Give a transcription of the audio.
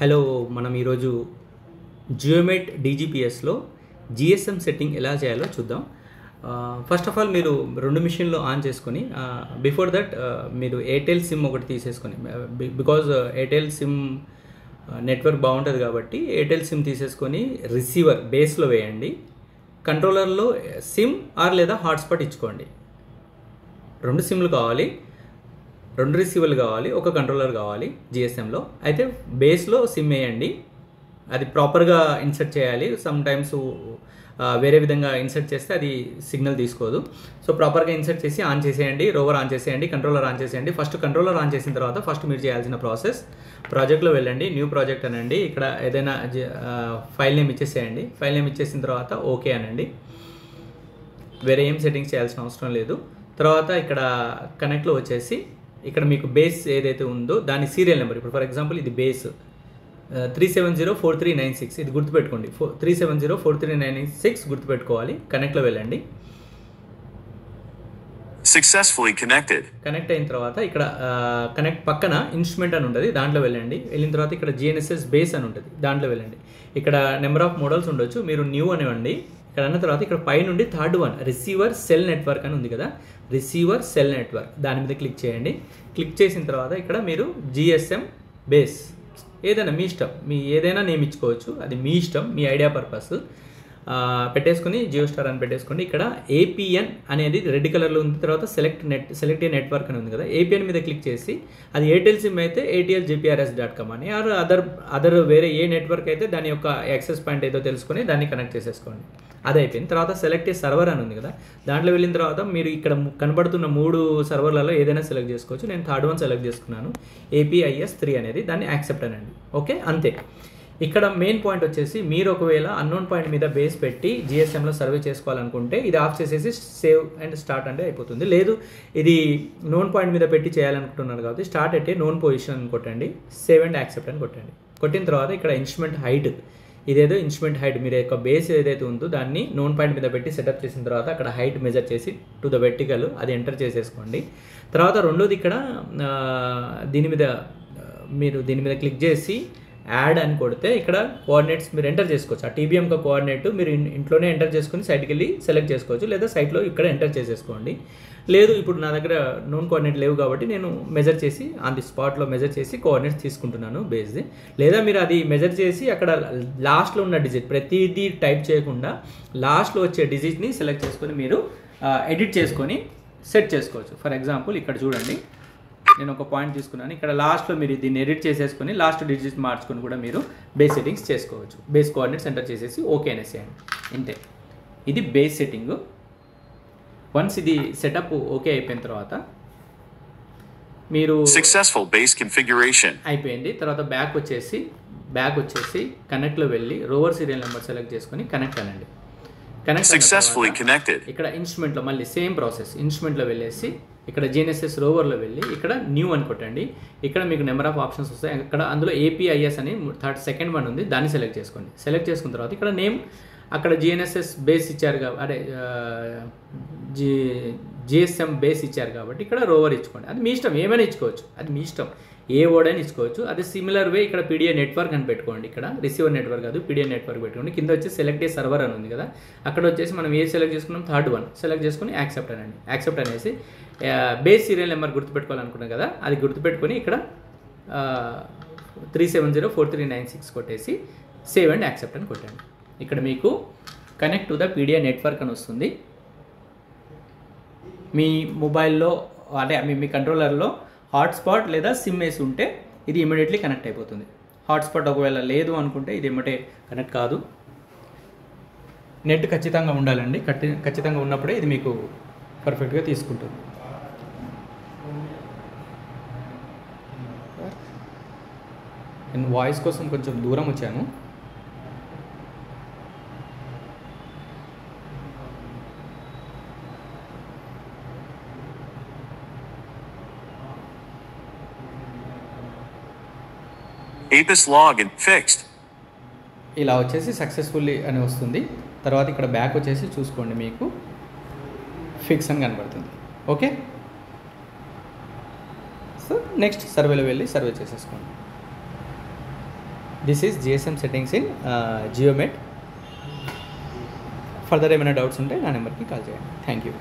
Hello, మనం ఈరోజు జియోమెట్ డీజీపీఎస్లో GSM setting ఎలా చేయాలో చూద్దాం. ఫస్ట్ ఆఫ్ ఆల్ మీరు రెండు మిషన్లు ఆన్ చేసుకొని బిఫోర్ దట్ మీరు ఎయిర్టెల్ సిమ్ ఒకటి తీసేసుకొని, బికాజ్ ఎయిర్టెల్ సిమ్ నెట్వర్క్ బాగుంటుంది కాబట్టి ఎయిర్టెల్ సిమ్ తీసేసుకొని రిసీవర్ బేస్లో వేయండి. కంట్రోలర్లో సిమ్ ఆర్ లేదా హాట్స్పాట్ ఇచ్చుకోండి. రెండు సిమ్లు కావాలి, రెండు రిసీవర్లు కావాలి, ఒక కంట్రోలర్ కావాలి జిఎస్ఎంలో. అయితే బేస్లో సిమ్ వేయండి, అది ప్రాపర్గా ఇన్సర్ట్ చేయాలి. సమ్ టైమ్స్ వేరే విధంగా ఇన్సర్ట్ చేస్తే అది సిగ్నల్ తీసుకోదు. సో ప్రాపర్గా ఇన్సర్ట్ చేసి ఆన్ చేసేయండి. రోవర్ ఆన్ చేసేయండి, కంట్రోలర్ ఆన్ చేసేయండి. ఫస్ట్ కంట్రోలర్ ఆన్ చేసిన తర్వాత ఫస్ట్ మీరు చేయాల్సిన ప్రాసెస్, ప్రాజెక్ట్లో వెళ్ళండి, న్యూ ప్రాజెక్ట్ అనండి. ఇక్కడ ఏదైనా ఫైల్ నేమ్ ఇచ్చేసేయండి. ఫైల్ నేమ్ ఇచ్చేసిన తర్వాత ఓకే అనండి. వేరే ఏం సెట్టింగ్స్ చేయాల్సిన అవసరం లేదు. తర్వాత ఇక్కడ కనెక్ట్లో వచ్చేసి ఇక్కడ మీకు బేస్ ఏదైతే ఉందో దాని సీరియల్ నెంబర్, ఇప్పుడు ఫర్ ఎగ్జాంపుల్ ఇది బేస్ 3704396, ఇది గుర్తుపెట్టుకోండి. 3704396 గుర్తుపెట్టుకోవాలి. కనెక్ట్లో వెళ్ళండి. Successfully connected. కనెక్ట్ అయిన తర్వాత ఇక్కడ కనెక్ట్ పక్కన ఇన్స్ట్రుమెంట్ అని ఉంటుంది, దాంట్లో వెళ్ళండి. వెళ్ళిన తర్వాత ఇక్కడ జిఎన్ఎస్ఎస్ బేస్ అని ఉంటుంది, దాంట్లో వెళ్ళండి. ఇక్కడ నెంబర్ ఆఫ్ మోడల్స్ ఉండొచ్చు, మీరు న్యూ అనివ్వండి. ఇక్కడ అన్న తర్వాత ఇక్కడ పై నుండి third one receiver cell network అని ఉంది కదా, రిసీవర్ సెల్ నెట్వర్క్, దాని మీద క్లిక్ చేయండి. క్లిక్ చేసిన తర్వాత ఇక్కడ మీరు జిఎస్ఎం బేస్ ఏదైనా మీ ఇష్టం, మీ ఏదైనా నేమ్ ఇచ్చుకోవచ్చు, అది మీ ఇష్టం, మీ ఐడియా పర్పస్ పెట్టేసుకుని జియో స్టార్ అని పెట్టేసుకోండి. ఇక్కడ ఏపీఎన్ అనేది రెడ్ కలర్లో ఉంది. తర్వాత సెలెక్ట్ ఏ నెట్వర్క్ అని ఉంది కదా, ఏపీఎన్ మీద క్లిక్ చేసి అది ఎయిర్టెల్ సిమ్ అయితే airtelgprs.com అని, ఆర్ అదర్ వేరే ఏ నెట్వర్క్ అయితే దాని యొక్క యాక్సెస్ పాయింట్ ఏదో తెలుసుకొని దాన్ని కనెక్ట్ చేసేసుకోండి. అది అయిపోయింది. తర్వాత సెలెక్ట్ ఏ సర్వర్ అని ఉంది కదా, దాంట్లో వెళ్ళిన తర్వాత మీరు ఇక్కడ కనబడుతున్న 3 సర్వర్లలో ఏదైనా సెలెక్ట్ చేసుకోవచ్చు. నేను థర్డ్ వన్ సెలెక్ట్ చేసుకున్నాను, APIS3 అనేది, దాన్ని యాక్సెప్ట్ అనండి. ఓకే, అంతే. ఇక్కడ మెయిన్ పాయింట్ వచ్చేసి మీరు ఒకవేళ అన్నోన్ పాయింట్ మీద బేస్ పెట్టి జిఎస్ఎంలో సర్వే చేసుకోవాలనుకుంటే ఇది ఆఫ్ చేసేసి సేవ్ అండ్ స్టార్ట్ అంటే అయిపోతుంది. లేదు ఇది నోన్ పాయింట్ మీద పెట్టి చేయాలనుకుంటున్నారు కాబట్టి స్టార్ట్ అంటే నోన్ పొజిషన్ అని కొట్టండి, సేవ్ అండ్ యాక్సెప్ట్ అని కొట్టండి. కొట్టిన తర్వాత ఇక్కడ ఇన్స్ట్రుమెంట్ హైట్, ఇదేదో ఇన్స్ట్రుమెంట్ హైట్ మీరు యొక్క బేస్ ఏదైతే ఉందో దాన్ని నోన్ పాయింట్ మీద పెట్టి సెటప్ చేసిన తర్వాత అక్కడ హైట్ మెజర్ చేసి టు ద వెర్టికల్ అది ఎంటర్ చేసేసుకోండి. తర్వాత రెండోది ఇక్కడ దీని మీద క్లిక్ చేసి యాడ్ అని కొడితే ఇక్కడ కోఆర్డినేట్స్ మీరు ఎంటర్ చేసుకోవచ్చు. ఆ టీబీఎం కోఆర్డినేట్ మీరు ఇంట్లోనే ఎంటర్ చేసుకుని సైట్కి వెళ్ళి సెలెక్ట్ చేసుకోవచ్చు, లేదా సైట్లో ఇక్కడ ఎంటర్ చేసేసుకోండి. లేదు ఇప్పుడు నా దగ్గర నోన్ కోఆర్డినేట్ లేవు కాబట్టి నేను మెజర్ చేసి ఆన్ ది స్పాట్లో మెజర్ చేసి కోఆర్డినేట్స్ తీసుకుంటున్నాను బేస్ది. లేదా మీరు అది మెజర్ చేసి అక్కడ లాస్ట్లో ఉన్న డిజిట్ ప్రతిదీ టైప్ చేయకుండా లాస్ట్లో వచ్చే డిజిట్ని సెలెక్ట్ చేసుకొని మీరు ఎడిట్ చేసుకొని సెట్ చేసుకోవచ్చు. ఫర్ ఎగ్జాంపుల్ ఇక్కడ చూడండి, నేను ఒక పాయింట్ తీసుకున్నాను, ఇక్కడ లాస్ట్లో మీరు దీన్ని ఎడిట్ చేసేసుకొని లాస్ట్ డిజిట్ మార్చుకొని కూడా మీరు బేస్ సెట్టింగ్స్ చేసుకోవచ్చు. బేస్ కోఆర్డినేట్స్ ఎంటర్ చేసేసి ఓకే అనేసేయండి, ఇంతే. ఇది బేస్ సెట్టింగ్. వన్స్ ఇది సెటప్ ఓకే అయిపోయిన తర్వాత మీరు Successful base configuration. అయిపోయింది. తర్వాత బ్యాక్ వచ్చేసి కనెక్ట్లో వెళ్ళి రోవర్ సీరియల్ నెంబర్ సెలెక్ట్ చేసుకొని కనెక్ట్ అనండి. Connect Successfully connected. ఇక్కడ ఇన్స్ట్రుమెంట్లో మళ్ళీ సేమ్ ప్రాసెస్, ఇన్స్ట్రుమెంట్లో వెళ్ళేసి ఇక్కడ జిఎన్ఎస్ఎస్ రోవర్లో వెళ్ళి ఇక్కడ న్యూ అని కొట్టండి. ఇక్కడ మీకు నెంబర్ ఆఫ్ ఆప్షన్స్ వస్తాయి. అక్కడ అందులో APIS అని సెకండ్ వన్ ఉంది, దాన్ని సెలెక్ట్ చేసుకోండి. సెలెక్ట్ చేసుకున్న తర్వాత ఇక్కడ నేమ్ అక్కడ జిఎన్ఎస్ఎస్ బేస్ ఇచ్చారు కాబట్టి జిఎస్ఎం బేస్ ఇచ్చారు కాబట్టి ఇక్కడ రోవర్ ఇచ్చుకోండి. అది మీ ఇష్టం, ఏమైనా ఇచ్చుకోవచ్చు, అది మీ ఇష్టం, ఏ వర్డ్ అయినా ఇచ్చుకోవచ్చు. అదే సిమిలర్ వే ఇక్కడ PDA నెట్వర్క్ అని పెట్టుకోండి. ఇక్కడ రిసీవర్ నెట్వర్క్ కాదు, PDA నెట్వర్క్ పెట్టుకోండి. కింద వచ్చి సెలెక్ట్ ఏ సర్వర్ అని ఉంది కదా, అక్కడ వచ్చేసి మనం ఏ సెలెక్ట్ చేసుకున్నాం, థర్డ్ వన్ సెలెక్ట్ చేసుకుని యాక్సెప్ట్ అనండి. యాక్సెప్ట్ అనేసి బేస్ సీరియల్ నెంబర్ గుర్తుపెట్టుకోవాలనుకున్నాం కదా, అది గుర్తుపెట్టుకొని ఇక్కడ 3704396 కొట్టేసి సేవ్ అండ్ యాక్సెప్ట్ అని కొట్టండి. ఇక్కడ మీకు connect to the PDA network అని వస్తుంది. మీ మొబైల్లో అంటే మీ కంట్రోలర్లో హాట్స్పాట్ లేదా సిమ్ వేసి ఉంటే ఇది ఇమీడియట్లీ కనెక్ట్ అయిపోతుంది. హాట్స్పాట్ ఒకవేళ లేదు అనుకుంటే ఇది ఇమ్మటే కనెక్ట్ కాదు. నెట్ ఖచ్చితంగా ఉండాలండి, ఖచ్చితంగా ఉన్నప్పుడే ఇది మీకు పర్ఫెక్ట్గా తీసుకుంటుంది. నేను వాయిస్ కోసం కొంచెం దూరం వచ్చాను. APIS login fixed. ఇలా వచ్చేసి సక్సెస్ఫుల్లీ అని వస్తుంది. తర్వాత ఇక్కడ బ్యాక్ వచ్చేసి చూసుకోండి, మీకు ఫిక్స్ అని కనబడుతుంది. ఓకే, సో నెక్స్ట్ సర్వేలో వెళ్ళి సర్వే చేసేసుకోండి. This is GSM settings in Geomet. Further ఏమైనా డౌట్స్ ఉంటే నా నెంబర్కి కాల్ చేయండి. Thank you.